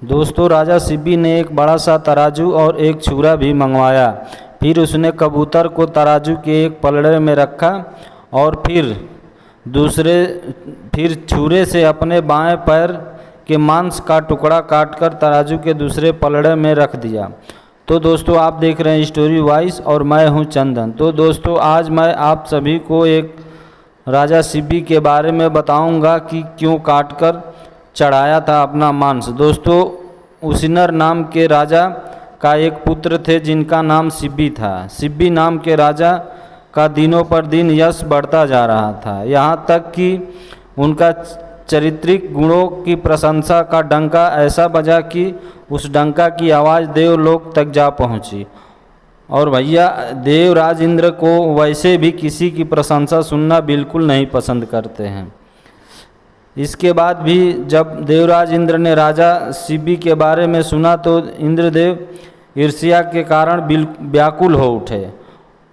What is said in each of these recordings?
दोस्तों राजा शिब्बी ने एक बड़ा सा तराजू और एक छुरा भी मंगवाया। फिर उसने कबूतर को तराजू के एक पलड़े में रखा और फिर छुरे से अपने बाएं पैर के मांस का टुकड़ा काटकर तराजू के दूसरे पलड़े में रख दिया। तो दोस्तों आप देख रहे हैं स्टोरी वॉइस और मैं हूं चंदन। तो दोस्तों आज मैं आप सभी को एक राजा शिब्बी के बारे में बताऊंगा कि क्यों काटकर चढ़ाया था अपना मांस। दोस्तों उसिनर नाम के राजा का एक पुत्र थे जिनका नाम शिब्बी था। शिब्बी नाम के राजा का दिनों पर दिन यश बढ़ता जा रहा था, यहाँ तक कि उनका चारित्रिक गुणों की प्रशंसा का डंका ऐसा बजा कि उस डंका की आवाज़ देवलोक तक जा पहुँची। और भैया देवराज इंद्र को वैसे भी किसी की प्रशंसा सुनना बिल्कुल नहीं पसंद करते हैं। इसके बाद भी जब देवराज इंद्र ने राजा शिब्बी के बारे में सुना तो इंद्रदेव ईर्ष्या के कारण व्याकुल हो उठे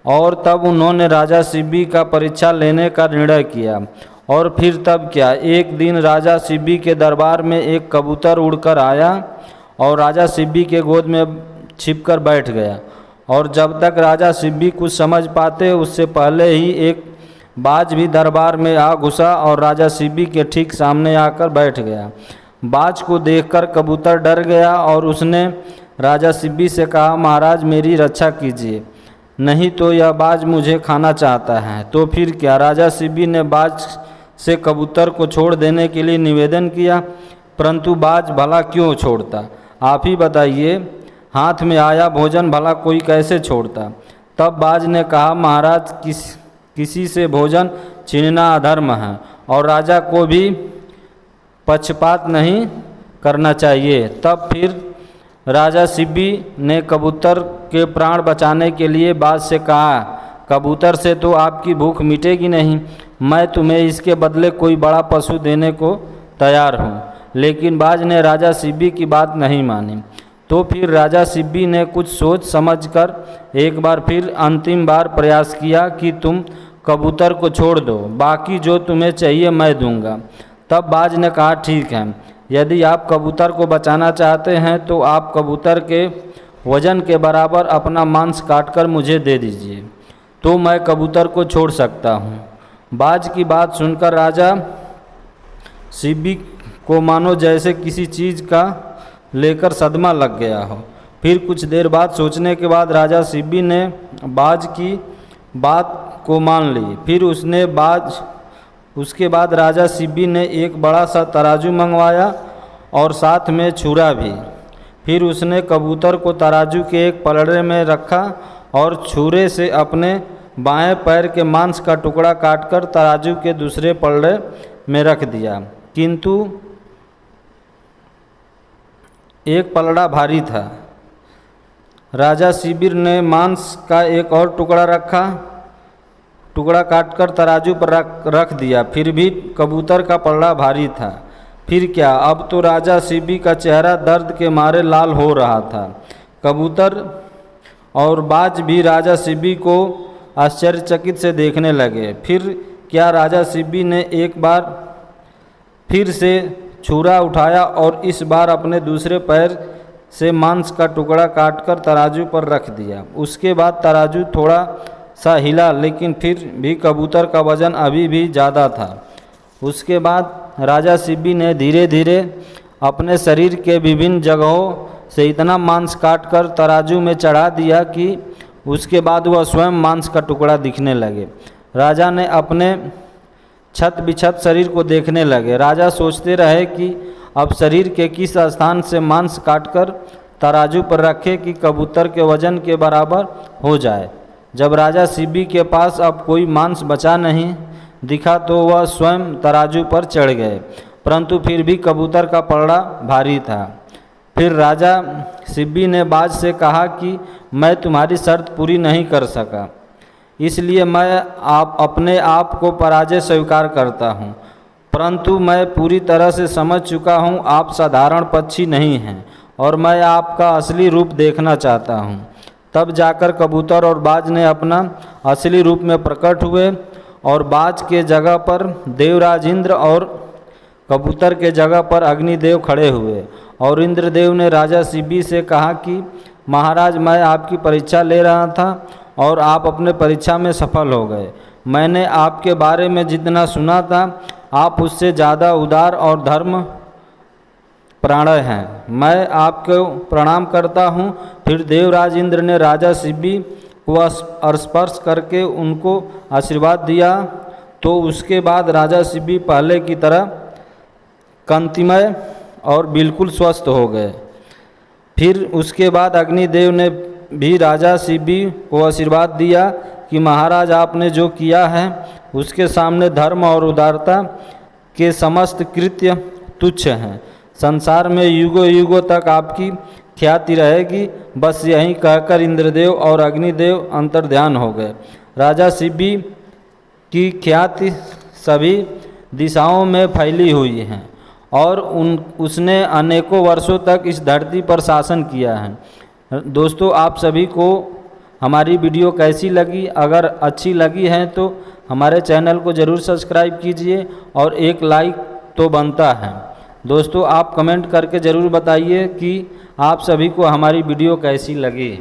और तब उन्होंने राजा शिब्बी का परीक्षा लेने का निर्णय किया। और फिर तब क्या, एक दिन राजा शिब्बी के दरबार में एक कबूतर उड़कर आया और राजा शिब्बी के गोद में छिपकर बैठ गया। और जब तक राजा शिब्बी कुछ समझ पाते उससे पहले ही एक बाज भी दरबार में आ घुसा और राजा शिब्बी के ठीक सामने आकर बैठ गया। बाज को देखकर कबूतर डर गया और उसने राजा शिब्बी से कहा, महाराज मेरी रक्षा कीजिए, नहीं तो यह बाज मुझे खाना चाहता है। तो फिर क्या, राजा शिब्बी ने बाज से कबूतर को छोड़ देने के लिए निवेदन किया, परंतु बाज भला क्यों छोड़ता, आप ही बताइए। हाथ में आया भोजन भला कोई कैसे छोड़ता। तब बाज ने कहा, महाराज किसी से भोजन छीनना अधर्म है और राजा को भी पक्षपात नहीं करना चाहिए। तब फिर राजा शिब्बी ने कबूतर के प्राण बचाने के लिए बाज से कहा, कबूतर से तो आपकी भूख मिटेगी नहीं, मैं तुम्हें इसके बदले कोई बड़ा पशु देने को तैयार हूँ। लेकिन बाज ने राजा शिब्बी की बात नहीं मानी। तो फिर राजा शिब्बी ने कुछ सोच समझकर एक बार फिर अंतिम बार प्रयास किया कि तुम कबूतर को छोड़ दो, बाकी जो तुम्हें चाहिए मैं दूंगा। तब बाज ने कहा, ठीक है, यदि आप कबूतर को बचाना चाहते हैं तो आप कबूतर के वजन के बराबर अपना मांस काटकर मुझे दे दीजिए, तो मैं कबूतर को छोड़ सकता हूँ। बाज की बात सुनकर राजा शिब्बी को मानो जैसे किसी चीज़ का लेकर सदमा लग गया हो। फिर कुछ देर बाद सोचने के बाद राजा शिब्बी ने बाज की बात को मान ली। फिर उसके बाद राजा शिब्बी ने एक बड़ा सा तराजू मंगवाया और साथ में छुरा भी। फिर उसने कबूतर को तराजू के एक पलड़े में रखा और छुरे से अपने बाएं पैर के मांस का टुकड़ा काटकर तराजू के दूसरे पलड़े में रख दिया, किंतु एक पलड़ा भारी था। राजा शिब्बी ने मांस का एक और टुकड़ा काटकर तराजू पर रख दिया, फिर भी कबूतर का पलड़ा भारी था। फिर क्या, अब तो राजा शिब्बी का चेहरा दर्द के मारे लाल हो रहा था। कबूतर और बाज भी राजा शिब्बी को आश्चर्यचकित से देखने लगे। फिर क्या, राजा शिब्बी ने एक बार फिर से छुरा उठाया और इस बार अपने दूसरे पैर से मांस का टुकड़ा काटकर तराजू पर रख दिया। उसके बाद तराजू थोड़ा सा हिला, लेकिन फिर भी कबूतर का वजन अभी भी ज़्यादा था। उसके बाद राजा शिब्बी ने धीरे धीरे अपने शरीर के विभिन्न जगहों से इतना मांस काटकर तराजू में चढ़ा दिया कि उसके बाद वह स्वयं मांस का टुकड़ा दिखने लगे। राजा ने अपने छत बिछत शरीर को देखने लगे। राजा सोचते रहे कि अब शरीर के किस स्थान से मांस काटकर तराजू पर रखे कि कबूतर के वजन के बराबर हो जाए। जब राजा शिब्बी के पास अब कोई मांस बचा नहीं दिखा तो वह स्वयं तराजू पर चढ़ गए, परंतु फिर भी कबूतर का पलड़ा भारी था। फिर राजा शिब्बी ने बाज से कहा कि मैं तुम्हारी शर्त पूरी नहीं कर सका, इसलिए मैं अपने आप को पराजय स्वीकार करता हूँ, परंतु मैं पूरी तरह से समझ चुका हूँ आप साधारण पक्षी नहीं हैं और मैं आपका असली रूप देखना चाहता हूँ। तब जाकर कबूतर और बाज ने अपना असली रूप में प्रकट हुए और बाज के जगह पर देवराज इंद्र और कबूतर के जगह पर अग्निदेव खड़े हुए और इंद्रदेव ने राजा शिबी से कहा कि महाराज, मैं आपकी परीक्षा ले रहा था और आप अपने परीक्षा में सफल हो गए। मैंने आपके बारे में जितना सुना था, आप उससे ज़्यादा उदार और धर्म प्राणय हैं। मैं आपको प्रणाम करता हूँ। फिर देवराज इंद्र ने राजा शिबी को स्पर्श करके उनको आशीर्वाद दिया। तो उसके बाद राजा शिबी पहले की तरह कांतिमय और बिल्कुल स्वस्थ हो गए। फिर उसके बाद अग्निदेव ने भी राजा शिबी को आशीर्वाद दिया कि महाराज, आपने जो किया है उसके सामने धर्म और उदारता के समस्त कृत्य तुच्छ हैं। संसार में युगों युगों तक आपकी ख्याति रहेगी। बस यही कहकर इंद्रदेव और अग्निदेव अंतर्ध्यान हो गए। राजा शिबी की ख्याति सभी दिशाओं में फैली हुई है और उसने अनेकों वर्षों तक इस धरती पर शासन किया है। दोस्तों, आप सभी को हमारी वीडियो कैसी लगी? अगर अच्छी लगी है तो हमारे चैनल को ज़रूर सब्सक्राइब कीजिए और एक लाइक तो बनता है। दोस्तों, आप कमेंट करके ज़रूर बताइए कि आप सभी को हमारी वीडियो कैसी लगी।